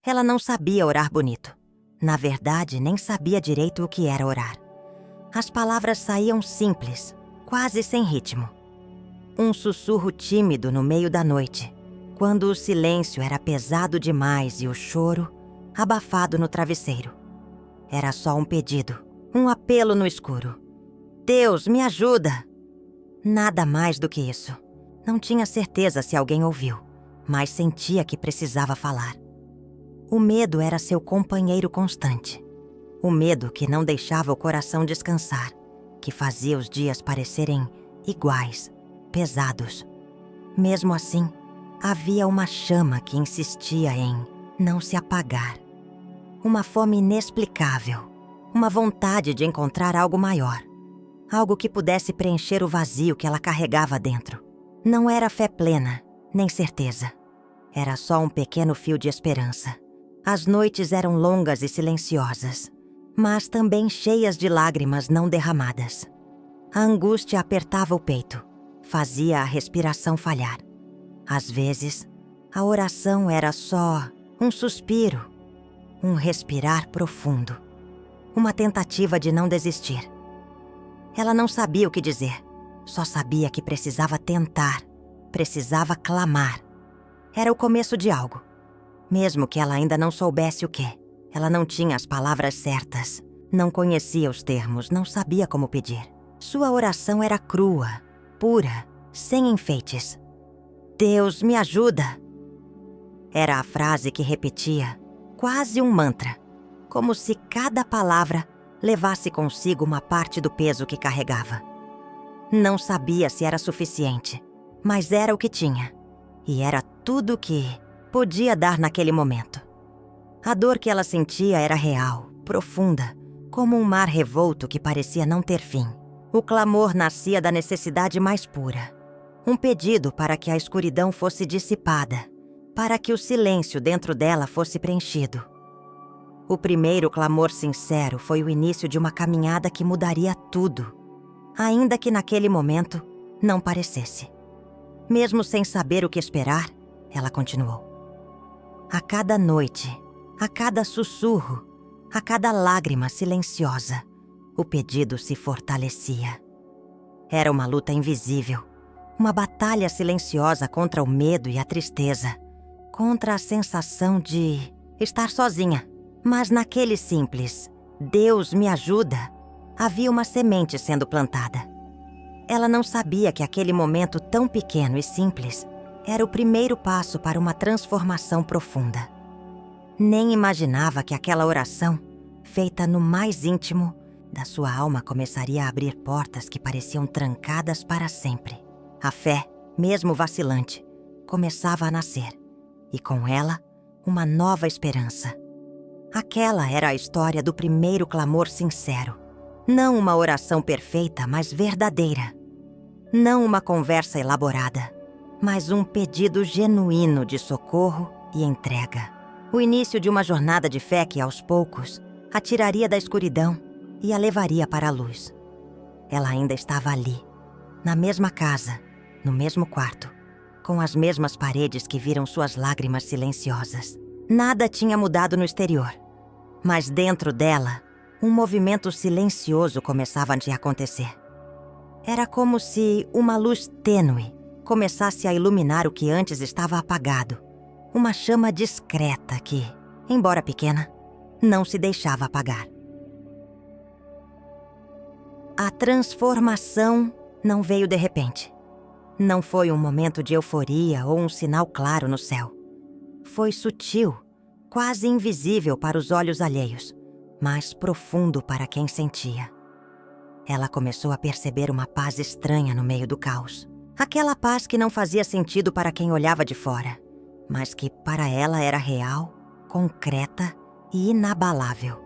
Ela não sabia orar bonito. Na verdade, nem sabia direito o que era orar. As palavras saíam simples, quase sem ritmo. Um sussurro tímido no meio da noite, quando o silêncio era pesado demais e o choro abafado no travesseiro. Era só um pedido, um apelo no escuro. Deus, me ajuda! Nada mais do que isso. Não tinha certeza se alguém ouviu, mas sentia que precisava falar. O medo era seu companheiro constante. O medo que não deixava o coração descansar, que fazia os dias parecerem iguais, pesados. Mesmo assim, havia uma chama que insistia em não se apagar. Uma fome inexplicável, uma vontade de encontrar algo maior. Algo que pudesse preencher o vazio que ela carregava dentro. Não era fé plena, nem certeza. Era só um pequeno fio de esperança. As noites eram longas e silenciosas, mas também cheias de lágrimas não derramadas. A angústia apertava o peito, fazia a respiração falhar. Às vezes, a oração era só um suspiro, um respirar profundo, uma tentativa de não desistir. Ela não sabia o que dizer, só sabia que precisava tentar, precisava clamar. Era o começo de algo. Mesmo que ela ainda não soubesse o quê. Ela não tinha as palavras certas, não conhecia os termos, não sabia como pedir. Sua oração era crua, pura, sem enfeites. Deus, me ajuda! Era a frase que repetia, quase um mantra, como se cada palavra levasse consigo uma parte do peso que carregava. Não sabia se era suficiente, mas era o que tinha. E era tudo o que podia dar naquele momento. A dor que ela sentia era real, profunda, como um mar revolto que parecia não ter fim. O clamor nascia da necessidade mais pura. Um pedido para que a escuridão fosse dissipada, para que o silêncio dentro dela fosse preenchido. O primeiro clamor sincero foi o início de uma caminhada que mudaria tudo, ainda que naquele momento não parecesse. Mesmo sem saber o que esperar, ela continuou. A cada noite, a cada sussurro, a cada lágrima silenciosa, o pedido se fortalecia. Era uma luta invisível, uma batalha silenciosa contra o medo e a tristeza, contra a sensação de estar sozinha. Mas naquele simples, Deus me ajuda, havia uma semente sendo plantada. Ela não sabia que aquele momento tão pequeno e simples era o primeiro passo para uma transformação profunda. Nem imaginava que aquela oração, feita no mais íntimo da sua alma, começaria a abrir portas que pareciam trancadas para sempre. A fé, mesmo vacilante, começava a nascer, e com ela, uma nova esperança. Aquela era a história do primeiro clamor sincero. Não uma oração perfeita, mas verdadeira. Não uma conversa elaborada, mas um pedido genuíno de socorro e entrega. O início de uma jornada de fé que, aos poucos, a tiraria da escuridão e a levaria para a luz. Ela ainda estava ali, na mesma casa, no mesmo quarto, com as mesmas paredes que viram suas lágrimas silenciosas. Nada tinha mudado no exterior, mas dentro dela, um movimento silencioso começava a acontecer. Era como se uma luz tênue começasse a iluminar o que antes estava apagado. Uma chama discreta que, embora pequena, não se deixava apagar. A transformação não veio de repente. Não foi um momento de euforia ou um sinal claro no céu. Foi sutil, quase invisível para os olhos alheios, mas profundo para quem sentia. Ela começou a perceber uma paz estranha no meio do caos. Aquela paz que não fazia sentido para quem olhava de fora, mas que para ela era real, concreta e inabalável.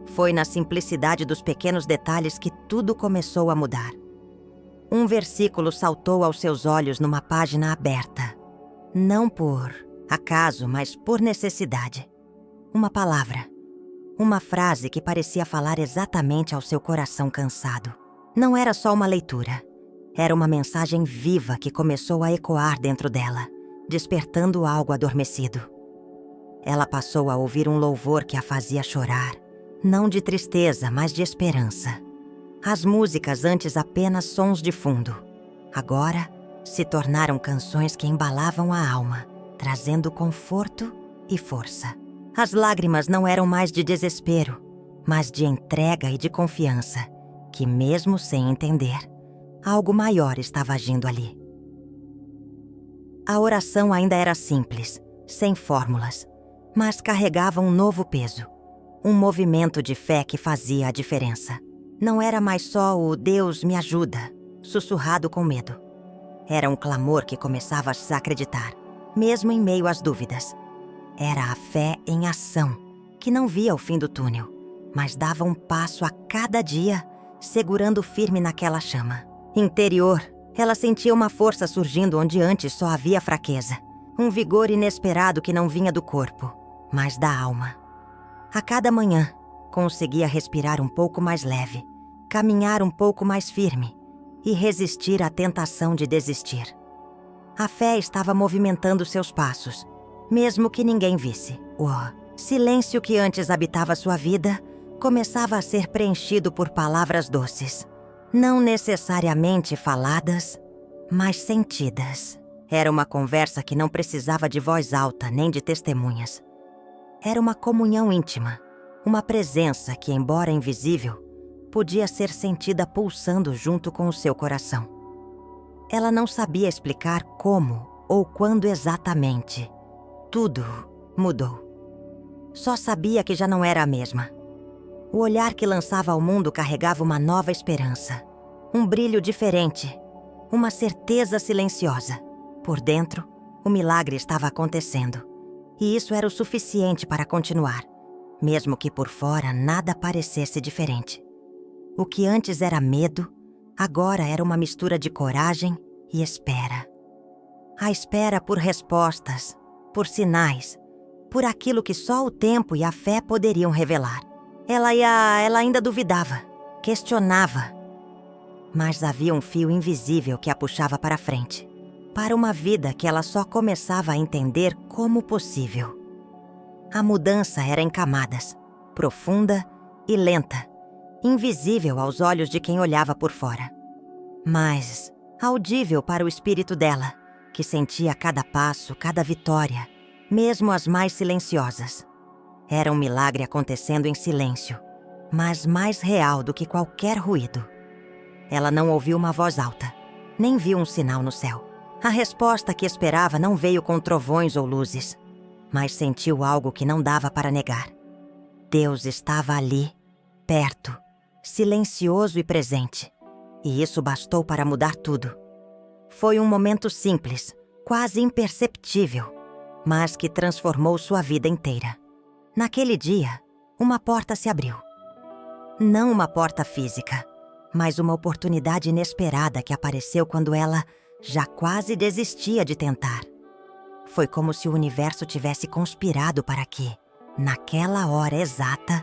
Foi na simplicidade dos pequenos detalhes que tudo começou a mudar. Um versículo saltou aos seus olhos numa página aberta. Não por acaso, mas por necessidade. Uma palavra. Uma frase que parecia falar exatamente ao seu coração cansado. Não era só uma leitura. Era uma mensagem viva que começou a ecoar dentro dela, despertando algo adormecido. ela passou a ouvir um louvor que a fazia chorar, não de tristeza, mas de esperança. As músicas, antes apenas sons de fundo, agora se tornaram canções que embalavam a alma, trazendo conforto e força. As lágrimas não eram mais de desespero, mas de entrega e de confiança, que mesmo sem entender, algo maior estava agindo ali. A oração ainda era simples, sem fórmulas, mas carregava um novo peso, um movimento de fé que fazia a diferença. Não era mais só o "Deus me ajuda", sussurrado com medo. Era um clamor que começava a se acreditar, mesmo em meio às dúvidas. Era a fé em ação, que não via o fim do túnel, mas dava um passo a cada dia, segurando firme naquela chama. Interior, ela sentia uma força surgindo onde antes só havia fraqueza. Um vigor inesperado que não vinha do corpo, mas da alma. A cada manhã, conseguia respirar um pouco mais leve, caminhar um pouco mais firme e resistir à tentação de desistir. A fé estava movimentando seus passos, mesmo que ninguém visse. O silêncio que antes habitava sua vida começava a ser preenchido por palavras doces, não necessariamente faladas, mas sentidas. Era uma conversa que não precisava de voz alta nem de testemunhas. Era uma comunhão íntima, uma presença que, embora invisível, podia ser sentida pulsando junto com o seu coração. Ela não sabia explicar como ou quando exatamente. Tudo mudou. Só sabia que já não era a mesma. O olhar que lançava ao mundo carregava uma nova esperança, um brilho diferente, uma certeza silenciosa. Por dentro, o milagre estava acontecendo, e isso era o suficiente para continuar, mesmo que por fora nada parecesse diferente. O que antes era medo, agora era uma mistura de coragem e espera. A espera por respostas, por sinais, por aquilo que só o tempo e a fé poderiam revelar. Ela ainda duvidava, questionava, mas havia um fio invisível que a puxava para frente, para uma vida que ela só começava a entender como possível. A mudança era em camadas, profunda e lenta, invisível aos olhos de quem olhava por fora, mas audível para o espírito dela, que sentia cada passo, cada vitória, mesmo as mais silenciosas. Era um milagre acontecendo em silêncio, mas mais real do que qualquer ruído. Ela não ouviu uma voz alta, nem viu um sinal no céu. A resposta que esperava não veio com trovões ou luzes, mas sentiu algo que não dava para negar. Deus estava ali, perto, silencioso e presente, e isso bastou para mudar tudo. Foi um momento simples, quase imperceptível, mas que transformou sua vida inteira. Naquele dia, uma porta se abriu. Não uma porta física, mas uma oportunidade inesperada que apareceu quando ela já quase desistia de tentar. Foi como se o universo tivesse conspirado para que, naquela hora exata,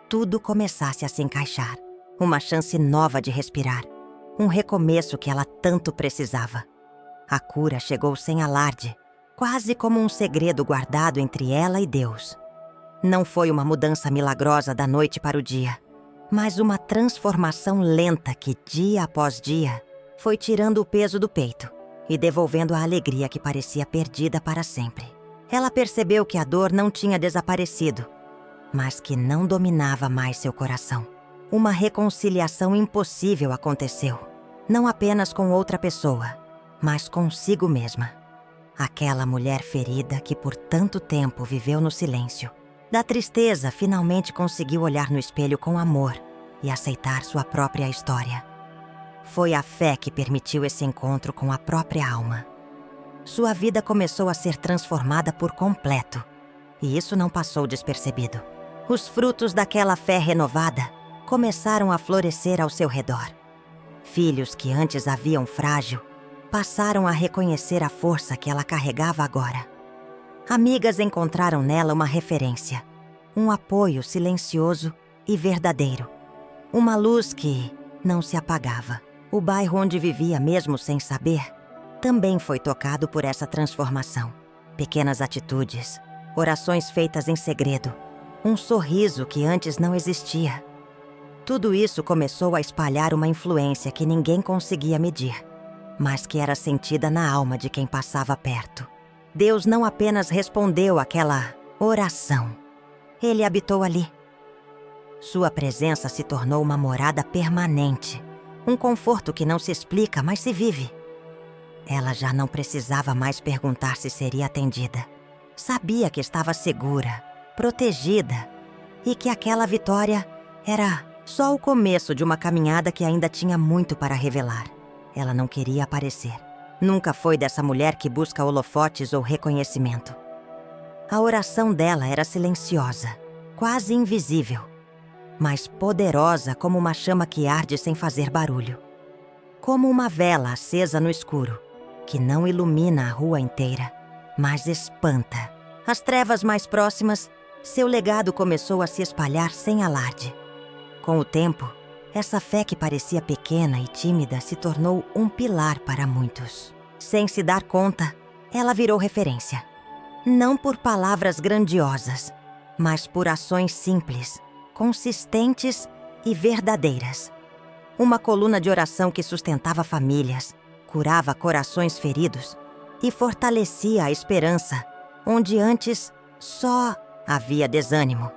tudo começasse a se encaixar. Uma chance nova de respirar, um recomeço que ela tanto precisava. A cura chegou sem alarde, quase como um segredo guardado entre ela e Deus. Não foi uma mudança milagrosa da noite para o dia, mas uma transformação lenta que, dia após dia, foi tirando o peso do peito e devolvendo a alegria que parecia perdida para sempre. Ela percebeu que a dor não tinha desaparecido, mas que não dominava mais seu coração. Uma reconciliação impossível aconteceu, não apenas com outra pessoa, mas consigo mesma. Aquela mulher ferida que por tanto tempo viveu no silêncio. Da tristeza, finalmente conseguiu olhar no espelho com amor e aceitar sua própria história. Foi a fé que permitiu esse encontro com a própria alma. Sua vida começou a ser transformada por completo, e isso não passou despercebido. Os frutos daquela fé renovada começaram a florescer ao seu redor. Filhos que antes a viam frágil passaram a reconhecer a força que ela carregava agora. Amigas encontraram nela uma referência, um apoio silencioso e verdadeiro. Uma luz que não se apagava. O bairro onde vivia, mesmo sem saber, também foi tocado por essa transformação. Pequenas atitudes, orações feitas em segredo, um sorriso que antes não existia. Tudo isso começou a espalhar uma influência que ninguém conseguia medir, mas que era sentida na alma de quem passava perto. Deus não apenas respondeu àquela oração, Ele habitou ali. Sua presença se tornou uma morada permanente, um conforto que não se explica, mas se vive. Ela já não precisava mais perguntar se seria atendida. Sabia que estava segura, protegida, e que aquela vitória era só o começo de uma caminhada que ainda tinha muito para revelar. Ela não queria aparecer. Nunca foi dessa mulher que busca holofotes ou reconhecimento. A oração dela era silenciosa, quase invisível, mas poderosa como uma chama que arde sem fazer barulho. Como uma vela acesa no escuro, que não ilumina a rua inteira, mas espanta. As trevas mais próximas, seu legado começou a se espalhar sem alarde. Com o tempo, essa fé que parecia pequena e tímida se tornou um pilar para muitos. Sem se dar conta, ela virou referência. Não por palavras grandiosas, mas por ações simples, consistentes e verdadeiras. Uma coluna de oração que sustentava famílias, curava corações feridos e fortalecia a esperança, onde antes só havia desânimo.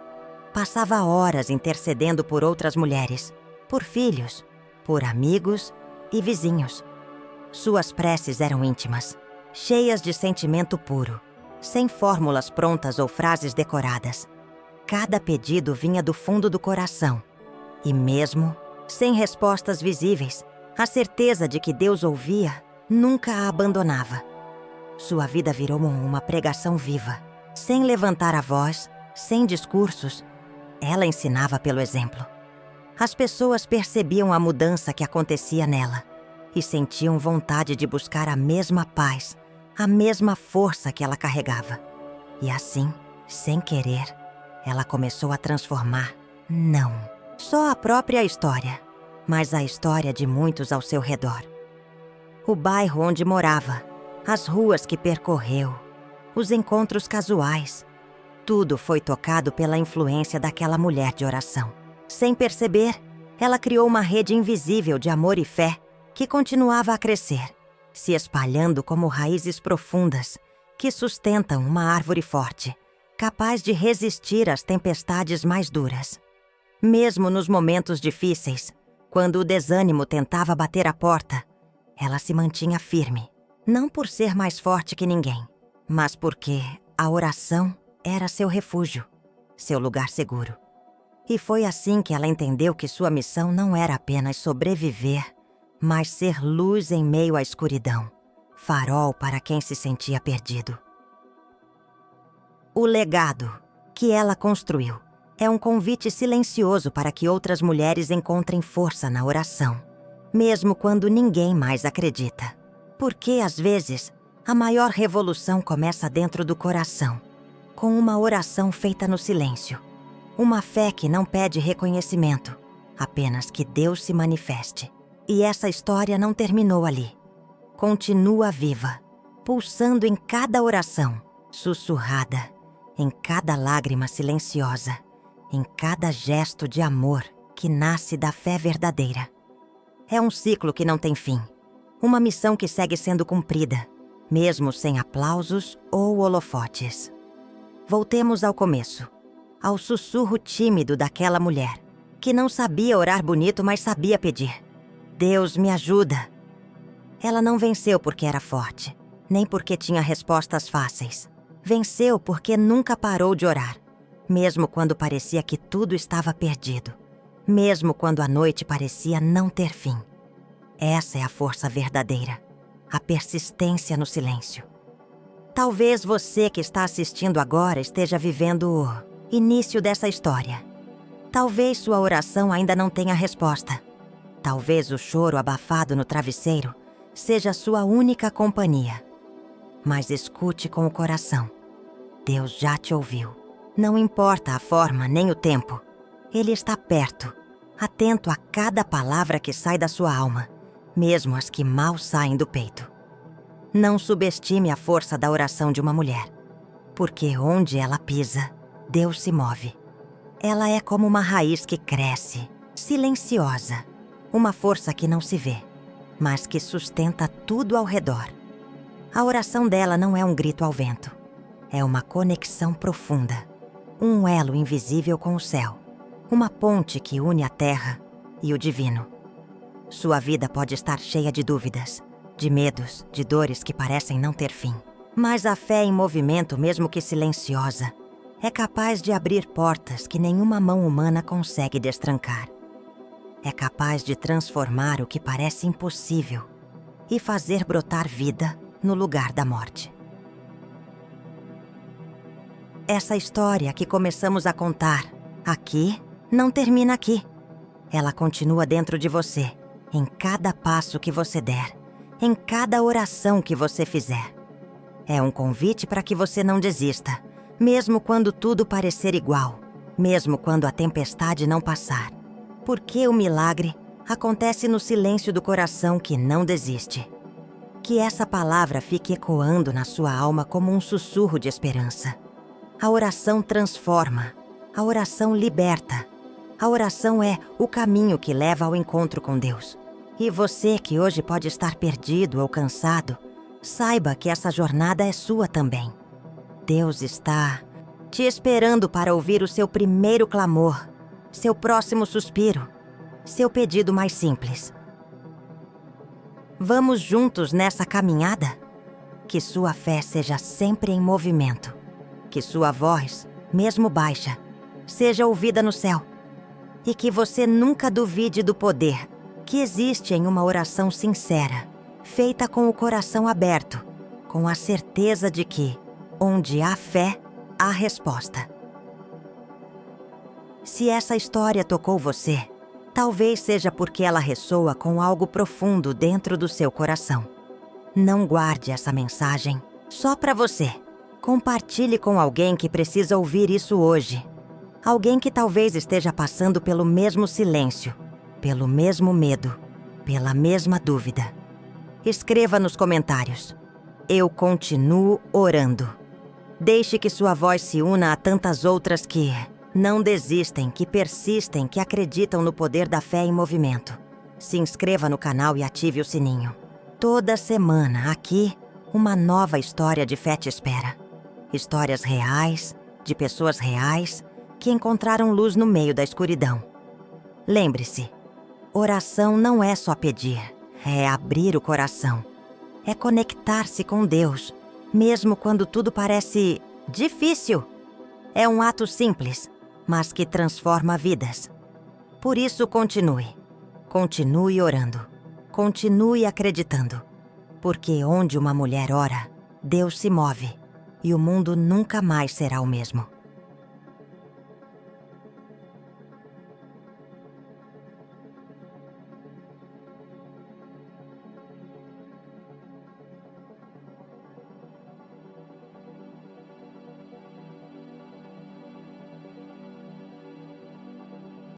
Passava horas intercedendo por outras mulheres, por filhos, por amigos e vizinhos. Suas preces eram íntimas, cheias de sentimento puro, sem fórmulas prontas ou frases decoradas. Cada pedido vinha do fundo do coração. E mesmo sem respostas visíveis, a certeza de que Deus ouvia nunca a abandonava. Sua vida virou uma pregação viva. Sem levantar a voz, sem discursos, ela ensinava pelo exemplo. As pessoas percebiam a mudança que acontecia nela e sentiam vontade de buscar a mesma paz, a mesma força que ela carregava. E assim, sem querer, ela começou a transformar, não só a própria história, mas a história de muitos ao seu redor. O bairro onde morava, as ruas que percorreu, os encontros casuais, tudo foi tocado pela influência daquela mulher de oração. Sem perceber, ela criou uma rede invisível de amor e fé que continuava a crescer, se espalhando como raízes profundas que sustentam uma árvore forte, capaz de resistir às tempestades mais duras. Mesmo nos momentos difíceis, quando o desânimo tentava bater a porta, ela se mantinha firme, não por ser mais forte que ninguém, mas porque a oração era seu refúgio, seu lugar seguro. E foi assim que ela entendeu que sua missão não era apenas sobreviver, mas ser luz em meio à escuridão, farol para quem se sentia perdido. O legado que ela construiu é um convite silencioso para que outras mulheres encontrem força na oração, mesmo quando ninguém mais acredita. Porque, às vezes, a maior revolução começa dentro do coração, com uma oração feita no silêncio. Uma fé que não pede reconhecimento, apenas que Deus se manifeste. E essa história não terminou ali. Continua viva, pulsando em cada oração, sussurrada, em cada lágrima silenciosa, em cada gesto de amor que nasce da fé verdadeira. É um ciclo que não tem fim, uma missão que segue sendo cumprida, mesmo sem aplausos ou holofotes. Voltemos ao começo, ao sussurro tímido daquela mulher, que não sabia orar bonito, mas sabia pedir. Deus, me ajuda. Ela não venceu porque era forte, nem porque tinha respostas fáceis. Venceu porque nunca parou de orar, mesmo quando parecia que tudo estava perdido, mesmo quando a noite parecia não ter fim. Essa é a força verdadeira, a persistência no silêncio. Talvez você que está assistindo agora esteja vivendo o início dessa história. Talvez sua oração ainda não tenha resposta. Talvez o choro abafado no travesseiro seja sua única companhia. Mas escute com o coração. Deus já te ouviu. Não importa a forma nem o tempo. Ele está perto, atento a cada palavra que sai da sua alma, mesmo as que mal saem do peito. Não subestime a força da oração de uma mulher. Porque onde ela pisa, Deus se move. Ela é como uma raiz que cresce, silenciosa, uma força que não se vê, mas que sustenta tudo ao redor. A oração dela não é um grito ao vento, é uma conexão profunda, um elo invisível com o céu, uma ponte que une a terra e o divino. Sua vida pode estar cheia de dúvidas, de medos, de dores que parecem não ter fim. Mas a fé em movimento, mesmo que silenciosa, é capaz de abrir portas que nenhuma mão humana consegue destrancar. É capaz de transformar o que parece impossível e fazer brotar vida no lugar da morte. Essa história que começamos a contar aqui não termina aqui. Ela continua dentro de você, em cada passo que você der, em cada oração que você fizer. É um convite para que você não desista, mesmo quando tudo parecer igual, mesmo quando a tempestade não passar. Porque o milagre acontece no silêncio do coração que não desiste. Que essa palavra fique ecoando na sua alma como um sussurro de esperança. A oração transforma, a oração liberta. A oração é o caminho que leva ao encontro com Deus. E você que hoje pode estar perdido ou cansado, saiba que essa jornada é sua também. Deus está te esperando para ouvir o seu primeiro clamor, seu próximo suspiro, seu pedido mais simples. Vamos juntos nessa caminhada? Que sua fé seja sempre em movimento. Que sua voz, mesmo baixa, seja ouvida no céu. E que você nunca duvide do poder que existe em uma oração sincera, feita com o coração aberto, com a certeza de que, onde há fé, há resposta. Se essa história tocou você, talvez seja porque ela ressoa com algo profundo dentro do seu coração. Não guarde essa mensagem só para você. Compartilhe com alguém que precisa ouvir isso hoje. Alguém que talvez esteja passando pelo mesmo silêncio, pelo mesmo medo, pela mesma dúvida. Escreva nos comentários: eu continuo orando. Deixe que sua voz se una a tantas outras que não desistem, que persistem, que acreditam no poder da fé em movimento. Se inscreva no canal e ative o sininho. Toda semana, aqui, uma nova história de fé te espera. Histórias reais, de pessoas reais, que encontraram luz no meio da escuridão. Lembre-se, oração não é só pedir, é abrir o coração. É conectar-se com Deus, mesmo quando tudo parece difícil. É um ato simples, mas que transforma vidas. Por isso, continue. Continue orando. Continue acreditando. Porque onde uma mulher ora, Deus se move. E o mundo nunca mais será o mesmo.